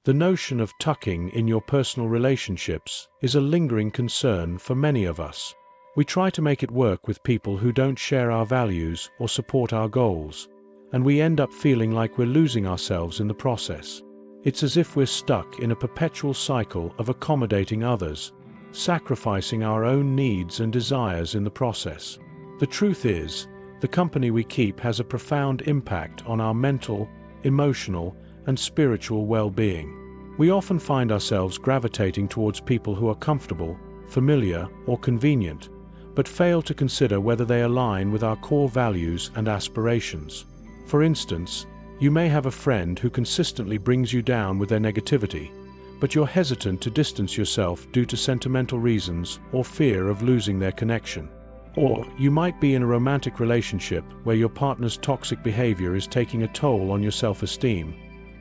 The notion of tucking in your personal relationships is a lingering concern for many of us. We try to make it work with people who don't share our values or support our goals, and we end up feeling like we're losing ourselves in the process. It's as if we're stuck in a perpetual cycle of accommodating others, sacrificing our own needs and desires in the process. The truth is, the company we keep has a profound impact on our mental, emotional, and spiritual well-being. We often find ourselves gravitating towards people who are comfortable, familiar, or convenient, but fail to consider whether they align with our core values and aspirations. For instance, you may have a friend who consistently brings you down with their negativity, but you're hesitant to distance yourself due to sentimental reasons or fear of losing their connection. Or you might be in a romantic relationship where your partner's toxic behavior is taking a toll on your self-esteem,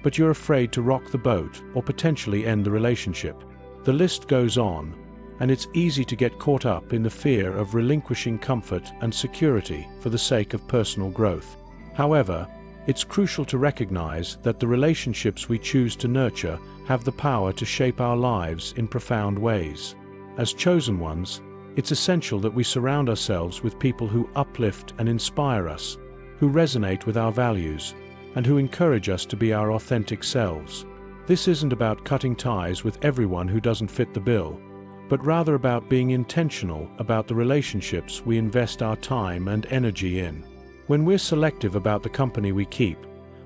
but you're afraid to rock the boat or potentially end the relationship. The list goes on, and it's easy to get caught up in the fear of relinquishing comfort and security for the sake of personal growth. However, it's crucial to recognize that the relationships we choose to nurture have the power to shape our lives in profound ways. As chosen ones, it's essential that we surround ourselves with people who uplift and inspire us, who resonate with our values, and who encourage us to be our authentic selves. This isn't about cutting ties with everyone who doesn't fit the bill, but rather about being intentional about the relationships we invest our time and energy in. When we're selective about the company we keep,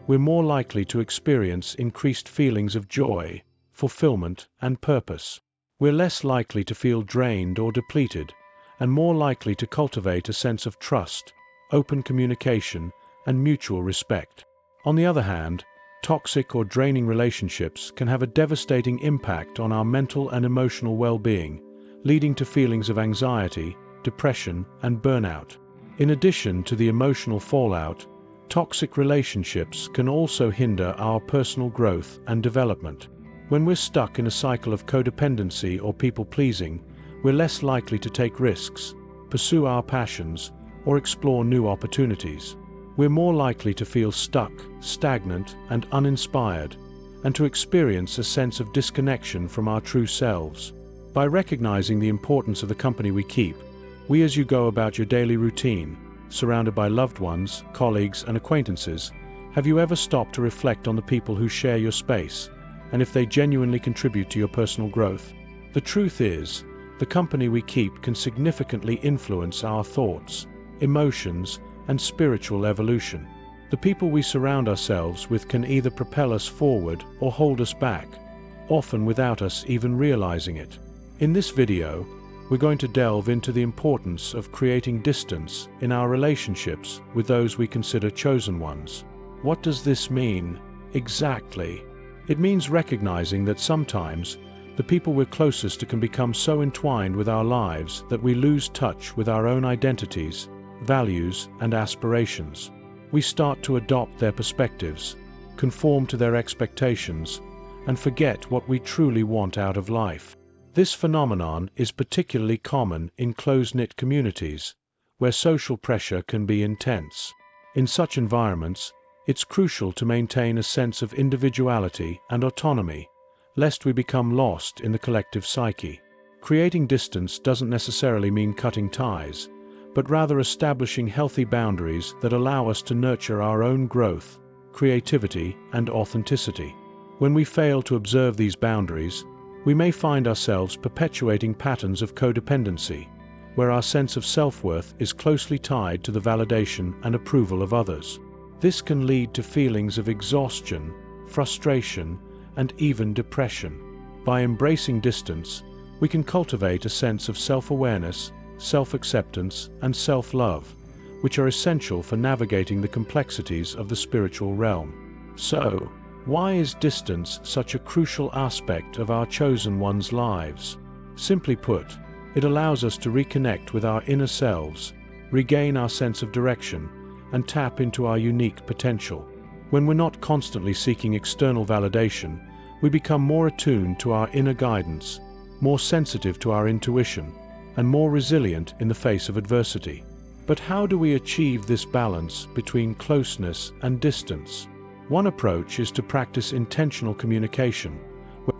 we're more likely to experience increased feelings of joy, fulfillment, and purpose. We're less likely to feel drained or depleted, and more likely to cultivate a sense of trust, open communication, and mutual respect. On the other hand, toxic or draining relationships can have a devastating impact on our mental and emotional well-being, leading to feelings of anxiety, depression, and burnout. In addition to the emotional fallout, toxic relationships can also hinder our personal growth and development. When we're stuck in a cycle of codependency or people-pleasing, we're less likely to take risks, pursue our passions, or explore new opportunities. We're more likely to feel stuck, stagnant, and uninspired, and to experience a sense of disconnection from our true selves. By recognizing the importance of the company we keep, as you go about your daily routine, surrounded by loved ones, colleagues, and acquaintances, have you ever stopped to reflect on the people who share your space, and if they genuinely contribute to your personal growth? The truth is, the company we keep can significantly influence our thoughts, emotions, and spiritual evolution. The people we surround ourselves with can either propel us forward or hold us back, often without us even realizing it. In this video, we're going to delve into the importance of creating distance in our relationships with those we consider chosen ones. What does this mean exactly? It means recognizing that sometimes the people we're closest to can become so entwined with our lives that we lose touch with our own identities, values, and aspirations. We start to adopt their perspectives, conform to their expectations, and forget what we truly want out of life. This phenomenon is particularly common in close-knit communities, where social pressure can be intense. In such environments, it's crucial to maintain a sense of individuality and autonomy, lest we become lost in the collective psyche. Creating distance doesn't necessarily mean cutting ties, but rather establishing healthy boundaries that allow us to nurture our own growth, creativity, and authenticity. When we fail to observe these boundaries, we may find ourselves perpetuating patterns of codependency, where our sense of self-worth is closely tied to the validation and approval of others. This can lead to feelings of exhaustion, frustration, and even depression. By embracing distance, we can cultivate a sense of self-awareness, self-acceptance, and self-love, which are essential for navigating the complexities of the spiritual realm. So, why is distance such a crucial aspect of our chosen ones' lives? Simply put, it allows us to reconnect with our inner selves, regain our sense of direction, and tap into our unique potential. When we're not constantly seeking external validation, we become more attuned to our inner guidance, more sensitive to our intuition, and more resilient in the face of adversity. But how do we achieve this balance between closeness and distance? One approach is to practice intentional communication.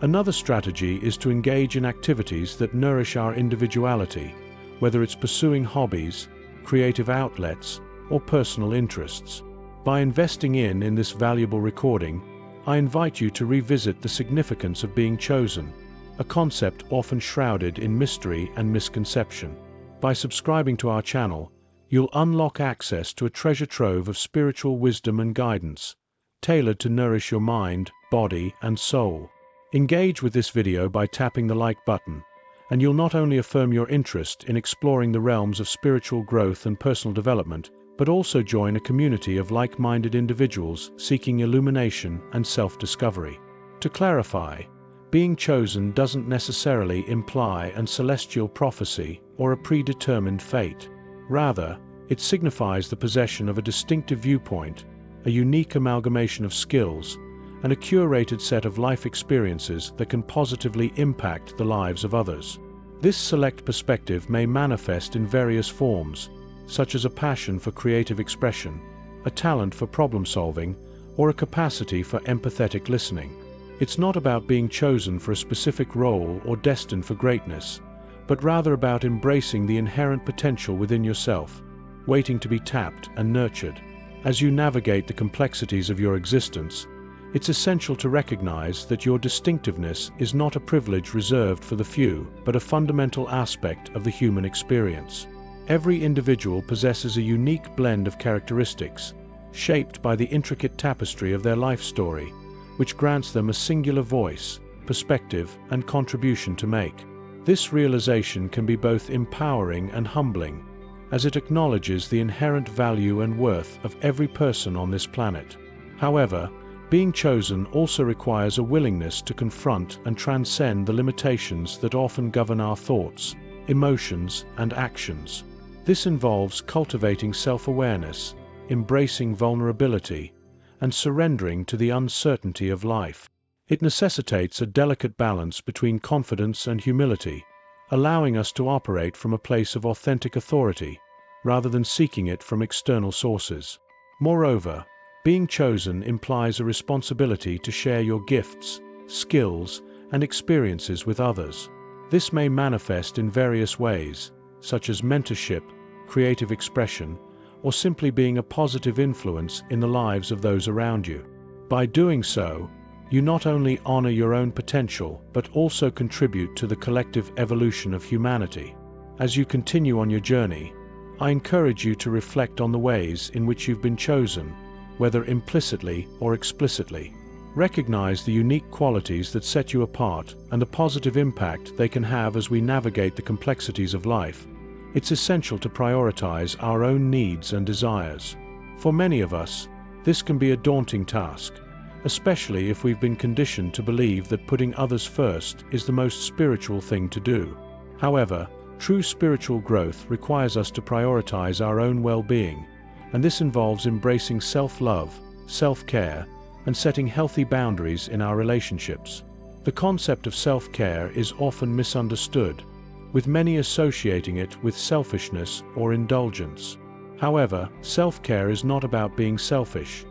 Another strategy is to engage in activities that nourish our individuality, whether it's pursuing hobbies, creative outlets, or personal interests. By investing in this valuable recording, I invite you to revisit the significance of being chosen, a concept often shrouded in mystery and misconception. By subscribing to our channel, you'll unlock access to a treasure trove of spiritual wisdom and guidance, tailored to nourish your mind, body, and soul. Engage with this video by tapping the like button, and you'll not only affirm your interest in exploring the realms of spiritual growth and personal development, but also join a community of like-minded individuals seeking illumination and self-discovery. To clarify, being chosen doesn't necessarily imply a celestial prophecy or a predetermined fate. Rather, it signifies the possession of a distinctive viewpoint, a unique amalgamation of skills, and a curated set of life experiences that can positively impact the lives of others. This select perspective may manifest in various forms, such as a passion for creative expression, a talent for problem-solving, or a capacity for empathetic listening. It's not about being chosen for a specific role or destined for greatness, but rather about embracing the inherent potential within yourself, waiting to be tapped and nurtured. As you navigate the complexities of your existence, it's essential to recognize that your distinctiveness is not a privilege reserved for the few, but a fundamental aspect of the human experience. Every individual possesses a unique blend of characteristics, shaped by the intricate tapestry of their life story, which grants them a singular voice, perspective, and contribution to make. This realization can be both empowering and humbling, as it acknowledges the inherent value and worth of every person on this planet. However, being chosen also requires a willingness to confront and transcend the limitations that often govern our thoughts, emotions, and actions. This involves cultivating self-awareness, embracing vulnerability, and surrendering to the uncertainty of life. It necessitates a delicate balance between confidence and humility, allowing us to operate from a place of authentic authority, rather than seeking it from external sources. Moreover, being chosen implies a responsibility to share your gifts, skills, and experiences with others. This may manifest in various ways, such as mentorship, creative expression, or simply being a positive influence in the lives of those around you. By doing so, you not only honor your own potential, but also contribute to the collective evolution of humanity. As you continue on your journey, I encourage you to reflect on the ways in which you've been chosen, whether implicitly or explicitly. Recognize the unique qualities that set you apart and the positive impact they can have as we navigate the complexities of life. It's essential to prioritize our own needs and desires. For many of us, this can be a daunting task, especially if we've been conditioned to believe that putting others first is the most spiritual thing to do. However, true spiritual growth requires us to prioritize our own well-being, and this involves embracing self-love, self-care, and setting healthy boundaries in our relationships. The concept of self-care is often misunderstood, with many associating it with selfishness or indulgence. However, self-care is not about being selfish.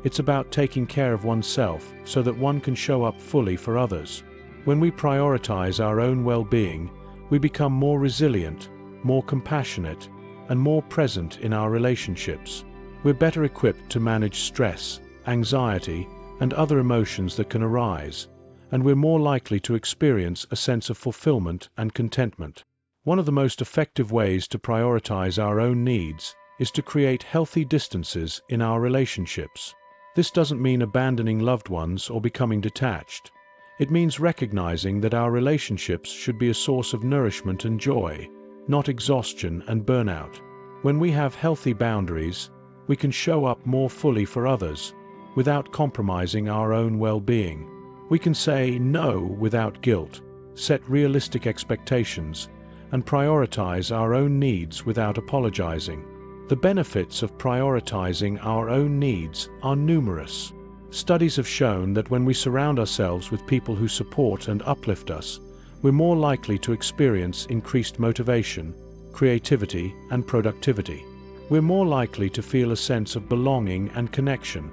It's about taking care of oneself so that one can show up fully for others. When we prioritize our own well-being, we become more resilient, more compassionate, and more present in our relationships. We're better equipped to manage stress, anxiety, and other emotions that can arise, and we're more likely to experience a sense of fulfillment and contentment. One of the most effective ways to prioritize our own needs is to create healthy distances in our relationships. This doesn't mean abandoning loved ones or becoming detached. It means recognizing that our relationships should be a source of nourishment and joy, not exhaustion and burnout. When we have healthy boundaries, we can show up more fully for others, without compromising our own well-being. We can say no without guilt, set realistic expectations, and prioritize our own needs without apologizing. The benefits of prioritizing our own needs are numerous. Studies have shown that when we surround ourselves with people who support and uplift us, we're more likely to experience increased motivation, creativity, and productivity. We're more likely to feel a sense of belonging and connection,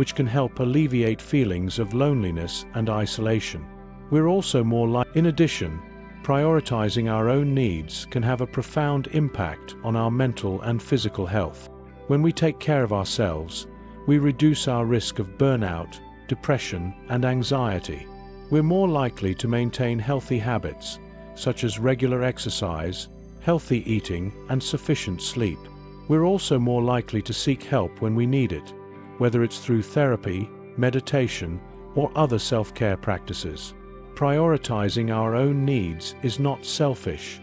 which can help alleviate feelings of loneliness and isolation. We're also more likely. In addition, prioritizing our own needs can have a profound impact on our mental and physical health. When we take care of ourselves, we reduce our risk of burnout, depression, and anxiety. We're more likely to maintain healthy habits, such as regular exercise, healthy eating, and sufficient sleep. We're also more likely to seek help when we need it, whether it's through therapy, meditation, or other self-care practices. Prioritizing our own needs is not selfish.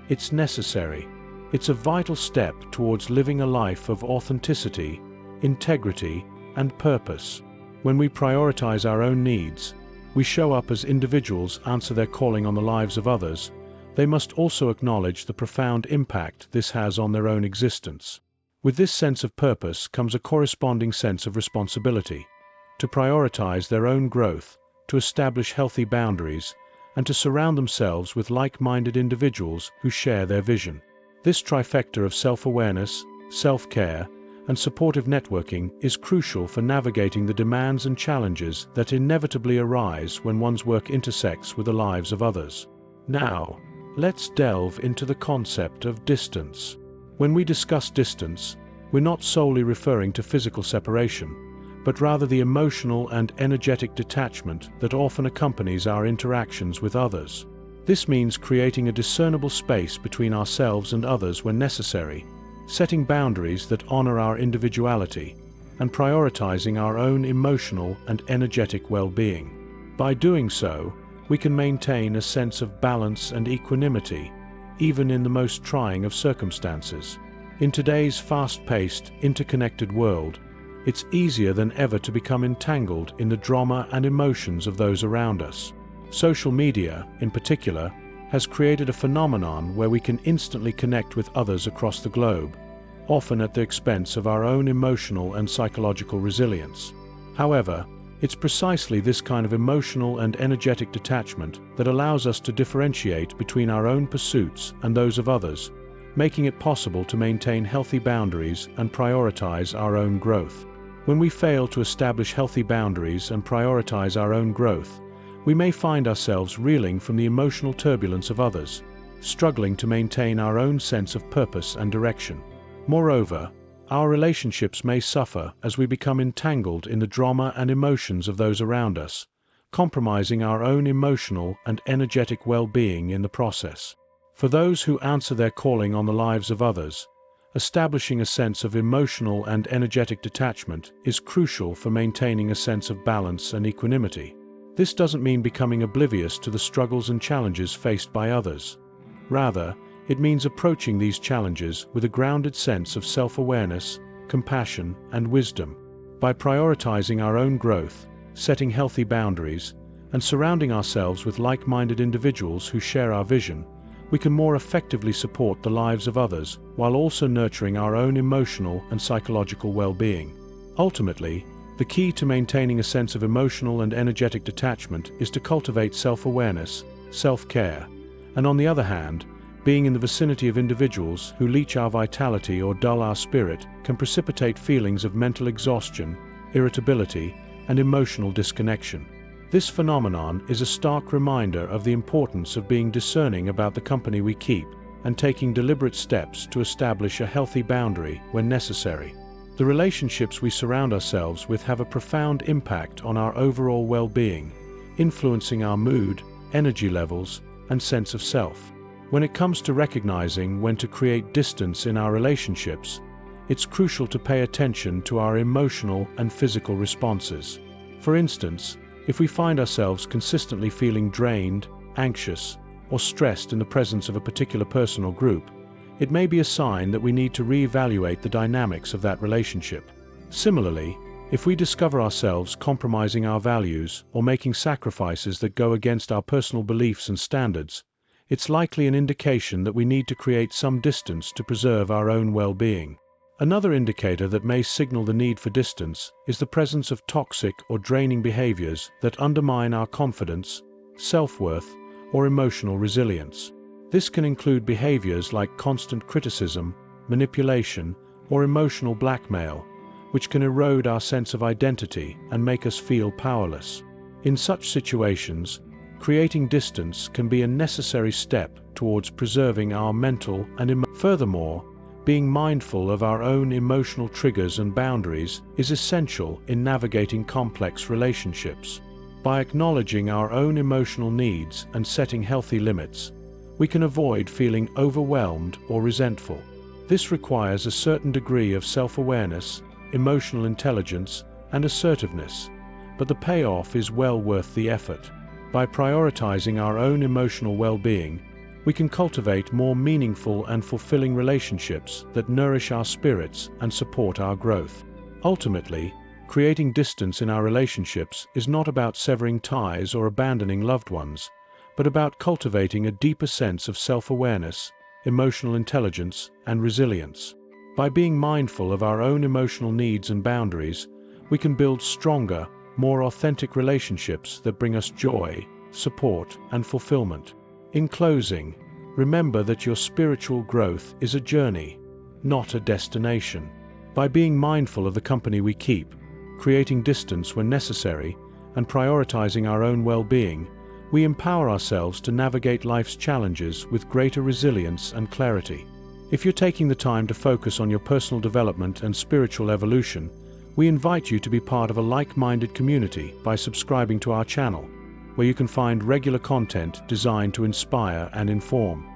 It's necessary. It's a vital step towards living a life of authenticity, integrity, and purpose. When we prioritize our own needs, we show up as individuals, answer their calling on the lives of others. They must also acknowledge the profound impact this has on their own existence. With this sense of purpose comes a corresponding sense of responsibility, to prioritize their own growth, to establish healthy boundaries, and to surround themselves with like-minded individuals who share their vision. This trifecta of self-awareness, self-care, and supportive networking is crucial for navigating the demands and challenges that inevitably arise when one's work intersects with the lives of others. Now, let's delve into the concept of distance. When we discuss distance, we're not solely referring to physical separation, but rather the emotional and energetic detachment that often accompanies our interactions with others. This means creating a discernible space between ourselves and others when necessary, setting boundaries that honor our individuality, and prioritizing our own emotional and energetic well-being. By doing so, we can maintain a sense of balance and equanimity, even in the most trying of circumstances. In today's fast-paced, interconnected world, it's easier than ever to become entangled in the drama and emotions of those around us. Social media, in particular, has created a phenomenon where we can instantly connect with others across the globe, often at the expense of our own emotional and psychological resilience. However, it's precisely this kind of emotional and energetic detachment that allows us to differentiate between our own pursuits and those of others, making it possible to maintain healthy boundaries and prioritize our own growth. When we fail to establish healthy boundaries and prioritize our own growth, we may find ourselves reeling from the emotional turbulence of others, struggling to maintain our own sense of purpose and direction. Moreover, our relationships may suffer as we become entangled in the drama and emotions of those around us, compromising our own emotional and energetic well-being in the process. For those who answer their calling on the lives of others, establishing a sense of emotional and energetic detachment is crucial for maintaining a sense of balance and equanimity. This doesn't mean becoming oblivious to the struggles and challenges faced by others. Rather, it means approaching these challenges with a grounded sense of self-awareness, compassion, and wisdom. By prioritizing our own growth, setting healthy boundaries, and surrounding ourselves with like-minded individuals who share our vision, we can more effectively support the lives of others while also nurturing our own emotional and psychological well-being. Ultimately, the key to maintaining a sense of emotional and energetic detachment is to cultivate self-awareness, self-care, and on the other hand, being in the vicinity of individuals who leach our vitality or dull our spirit can precipitate feelings of mental exhaustion, irritability, and emotional disconnection. This phenomenon is a stark reminder of the importance of being discerning about the company we keep and taking deliberate steps to establish a healthy boundary when necessary. The relationships we surround ourselves with have a profound impact on our overall well-being, influencing our mood, energy levels, and sense of self. When it comes to recognizing when to create distance in our relationships, it's crucial to pay attention to our emotional and physical responses. For instance, if we find ourselves consistently feeling drained, anxious, or stressed in the presence of a particular person or group, it may be a sign that we need to reevaluate the dynamics of that relationship. Similarly, if we discover ourselves compromising our values or making sacrifices that go against our personal beliefs and standards, it's likely an indication that we need to create some distance to preserve our own well-being. Another indicator that may signal the need for distance is the presence of toxic or draining behaviors that undermine our confidence, self-worth, or emotional resilience. This can include behaviors like constant criticism, manipulation, or emotional blackmail, which can erode our sense of identity and make us feel powerless. In such situations, creating distance can be a necessary step towards preserving our mental and emotional. Furthermore, being mindful of our own emotional triggers and boundaries is essential in navigating complex relationships. By acknowledging our own emotional needs and setting healthy limits, we can avoid feeling overwhelmed or resentful. This requires a certain degree of self-awareness, emotional intelligence, and assertiveness, but the payoff is well worth the effort. By prioritizing our own emotional well-being, we can cultivate more meaningful and fulfilling relationships that nourish our spirits and support our growth. Ultimately, creating distance in our relationships is not about severing ties or abandoning loved ones, but about cultivating a deeper sense of self-awareness, emotional intelligence, and resilience. By being mindful of our own emotional needs and boundaries, we can build stronger, more authentic relationships that bring us joy, support, and fulfillment. In closing, remember that your spiritual growth is a journey, not a destination. By being mindful of the company we keep, creating distance when necessary, and prioritizing our own well-being, we empower ourselves to navigate life's challenges with greater resilience and clarity. If you're taking the time to focus on your personal development and spiritual evolution, we invite you to be part of a like-minded community by subscribing to our channel, where you can find regular content designed to inspire and inform.